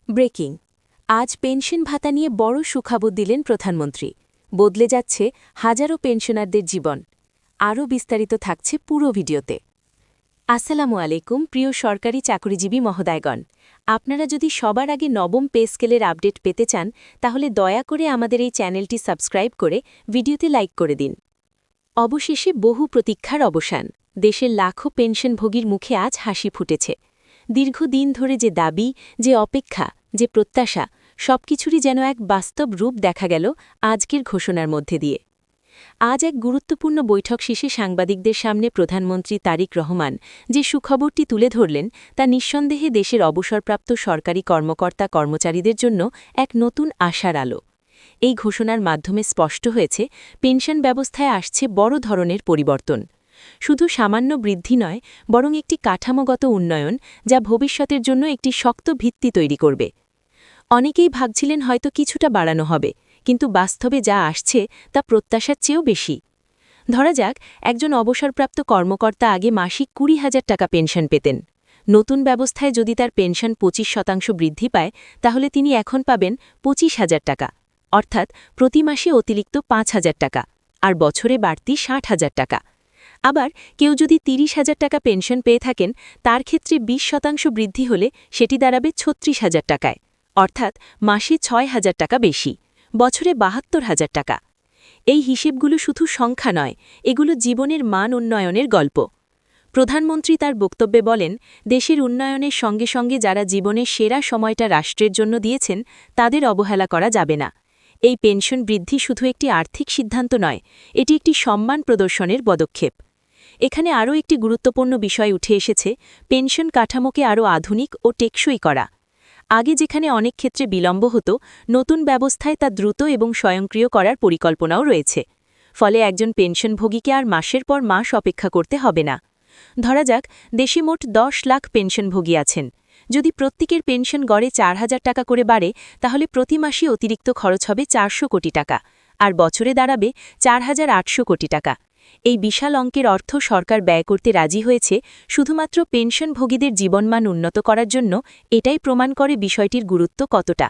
Breaking আজ pension ভাতা নিয়ে বড় সুখবর দিলেন প্রধানমন্ত্রী। বদলে যাচ্ছে হাজারো পেনশনারদের জীবন। আরও বিস্তারিত থাকছে পুরো ভিডিওতে। আসসালামু আলাইকুম প্রিয় সরকারি চাকরিজীবী মহোদয়গণ। আপনারা যদি সবার আগে নবম পে স্কেলের আপডেট পেতে চান তাহলে দয়া করে আমাদের এই চ্যানেলটি সাবস্ক্রাইব করে ভিডিওতে লাইক করে দিন। অবশেষে বহু প্রতীক্ষার অবসান। দেশের লাখো পেনশনভোগীর মুখে আজ হাসি ফুটেছে। দীর্ঘদিন ধরে যে দাবি, যে অপেক্ষা, যে প্রত্যাশা, সবকিছুরই যেন এক বাস্তব রূপ দেখা গেল আজকের ঘোষণার মধ্যে দিয়ে। আজ এক গুরুত্বপূর্ণ বৈঠক শেষে সাংবাদিকদের সামনে প্রধানমন্ত্রী তারিক রহমান যে সুখবরটি তুলে ধরলেন তা নিঃসন্দেহে দেশের অবসরপ্রাপ্ত সরকারি কর্মকর্তা কর্মচারীদের জন্য এক নতুন আশার আলো। এই ঘোষণার মাধ্যমে স্পষ্ট হয়েছে পেনশন ব্যবস্থায় আসছে বড় ধরনের পরিবর্তন। শুধু সামান্য বৃদ্ধি নয়, বরং একটি কাঠামোগত উন্নয়ন যা ভবিষ্যতের জন্য একটি শক্ত ভিত্তি তৈরি করবে। অনেকেই ভাবছিলেন হয়তো কিছুটা বাড়ানো হবে, কিন্তু বাস্তবে যা আসছে তা প্রত্যাশার চেয়েও বেশি। ধরা যাক, একজন অবসরপ্রাপ্ত কর্মকর্তা আগে মাসিক ২০,০০০ টাকা পেনশন পেতেন। নতুন ব্যবস্থায় যদি তার পেনশন ২৫% বৃদ্ধি পায়, তাহলে তিনি এখন পাবেন ২৫,০০০ টাকা, অর্থাৎ প্রতি মাসে অতিরিক্ত ৫,০০০ টাকা, আর বছরে বাড়তি ৬০,০০০ টাকা। আবার কেউ যদি ৩০,০০০ টাকা পেনশন পেয়ে থাকেন, তার ক্ষেত্রে ২০% বৃদ্ধি হলে সেটি দাঁড়াবে ৩৬,০০০ টাকায়, অর্থাৎ মাসে ৬,০০০ টাকা বেশি, বছরে ৭২,০০০ টাকা। এই হিসেবগুলো শুধু সংখ্যা নয়, এগুলো জীবনের মান উন্নয়নের গল্প। প্রধানমন্ত্রী তার বক্তব্যে বলেন, দেশের উন্নয়নের সঙ্গে সঙ্গে যারা জীবনের সেরা সময়টা রাষ্ট্রের জন্য দিয়েছেন তাদের অবহেলা করা যাবে না। এই পেনশন বৃদ্ধি শুধু একটি আর্থিক সিদ্ধান্ত নয়, এটি একটি সম্মান প্রদর্শনের পদক্ষেপ। এখানে আরও একটি গুরুত্বপূর্ণ বিষয় উঠে এসেছে, পেনশন কাঠামোকে আরও আধুনিক ও টেকসই করা। আগে যেখানে অনেক ক্ষেত্রে বিলম্ব হতো, নতুন ব্যবস্থায় তা দ্রুত এবং স্বয়ংক্রিয় করার পরিকল্পনাও রয়েছে। ফলে একজন পেনশনভোগীকে আর মাসের পর মাস অপেক্ষা করতে হবে না। ধরা যাক, দেশে মোট ১০ লাখ পেনশনভোগী আছেন। যদি প্রত্যেকের পেনশন গড়ে ৪,০০০ টাকা করে বাড়ে, তাহলে প্রতি মাসে অতিরিক্ত খরচ হবে ৪০০ কোটি টাকা, আর বছরে দাঁড়াবে ৪,৮০০ কোটি টাকা। এই বিশাল অঙ্কের অর্থ সরকার ব্যয় করতে রাজি হয়েছে শুধুমাত্র পেনশনভোগীদের জীবনমান উন্নত করার জন্য। এটাই প্রমাণ করে বিষয়টির গুরুত্ব কতটা।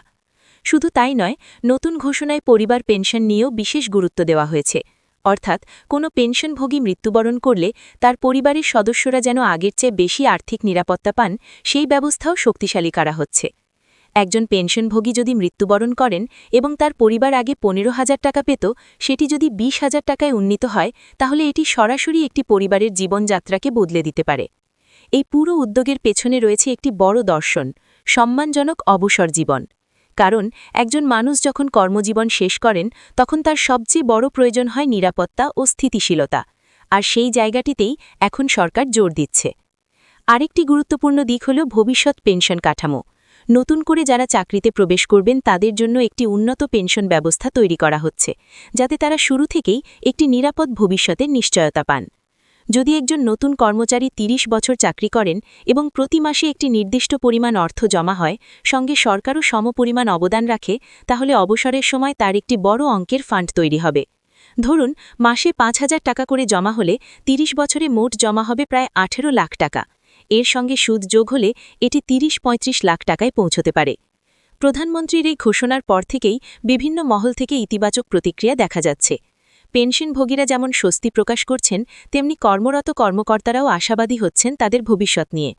শুধু তাই নয়, নতুন ঘোষণায় পরিবার পেনশন নিয়েও বিশেষ গুরুত্ব দেওয়া হয়েছে। অর্থাৎ কোনো পেনশনভোগী মৃত্যুবরণ করলে তার পরিবারের সদস্যরা যেন আগের চেয়ে বেশি আর্থিক নিরাপত্তা পান, সেই ব্যবস্থাও শক্তিশালী করা হচ্ছে। একজন পেনশনভোগী যদি মৃত্যুবরণ করেন এবং তার পরিবার আগে ১৫,০০০ টাকা পেত, সেটি যদি ২০,০০০ টাকায় উন্নীত হয়, তাহলে এটি সরাসরি একটি পরিবারের জীবনযাত্রাকে বদলে দিতে পারে। এই পুরো উদ্যোগের পেছনে রয়েছে একটি বড় দর্শন, সম্মানজনক অবসর জীবন। কারণ একজন মানুষ যখন কর্মজীবন শেষ করেন, তখন তার সবচেয়ে বড় প্রয়োজন হয় নিরাপত্তা ও স্থিতিশীলতা, আর সেই জায়গাটিতেই এখন সরকার জোর দিচ্ছে। আরেকটি গুরুত্বপূর্ণ দিক হল ভবিষ্যৎ পেনশন কাঠামো। নতুন করে যারা চাকরিতে প্রবেশ করবেন তাদের জন্য একটি উন্নত পেনশন ব্যবস্থা তৈরি করা হচ্ছে, যাতে তারা শুরু থেকেই একটি নিরাপদ ভবিষ্যতের নিশ্চয়তা পান। যদি একজন নতুন কর্মচারী ৩০ বছর চাকরি করেন এবং প্রতি মাসে একটি নির্দিষ্ট পরিমাণ অর্থ জমা হয়, সঙ্গে সরকারও সমপরিমাণ অবদান রাখে, তাহলে অবসরের সময় তার একটি বড় অঙ্কের ফান্ড তৈরি হবে। ধরুন, মাসে ৫,০০০ টাকা করে জমা হলে ৩০ বছরে মোট জমা হবে প্রায় ১৮ লাখ টাকা। এর সঙ্গে সুদ যোগ হলে এটি ৩০-৩৫ লাখ টাকায় পৌঁছতে পারে। প্রধানমন্ত্রীর এই ঘোষণার পর থেকেই বিভিন্ন মহল থেকে ইতিবাচক প্রতিক্রিয়া দেখা যাচ্ছে। পেনশনভোগীরা যেমন স্বস্তি প্রকাশ করছেন, তেমনি কর্মরত কর্মকর্তারাও আশাবাদী হচ্ছেন তাদের ভবিষ্যৎ নিয়ে।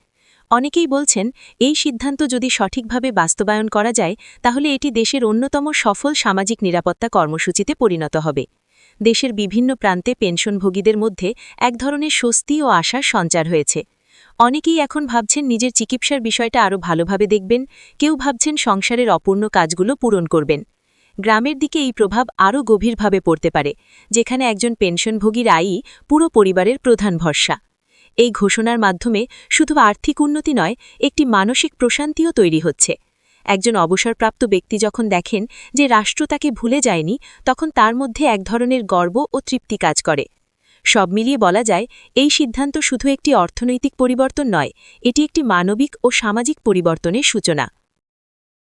অনেকেই বলছেন, এই সিদ্ধান্ত যদি সঠিকভাবে বাস্তবায়ন করা যায়, তাহলে এটি দেশের অন্যতম সফল সামাজিক নিরাপত্তা কর্মসূচিতে পরিণত হবে। দেশের বিভিন্ন প্রান্তে পেনশনভোগীদের মধ্যে এক ধরনের স্বস্তি ও আশার সঞ্চার হয়েছে। অনেকেই এখন ভাবছেন নিজের চিকিৎসার বিষয়টা আরও ভালোভাবে দেখবেন, কেউ ভাবছেন সংসারের অপূর্ণ কাজগুলো পূরণ করবেন। গ্রামের দিকে এই প্রভাব আরও গভীরভাবে পড়তে পারে, যেখানে একজন পেনশনভোগীর আয়ই পুরো পরিবারের প্রধান ভরসা। এই ঘোষণার মাধ্যমে শুধু আর্থিক উন্নতি নয়, একটি মানসিক প্রশান্তিও তৈরি হচ্ছে। একজন অবসরপ্রাপ্ত ব্যক্তি যখন দেখেন যে রাষ্ট্র তাকে ভুলে যায়নি, তখন তার মধ্যে এক ধরনের গর্ব ও তৃপ্তি কাজ করে। সব মিলিয়ে বলা যায়, এই সিদ্ধান্ত শুধু একটি অর্থনৈতিক পরিবর্তন নয়, এটি একটি মানবিক ও সামাজিক পরিবর্তনের সূচনা।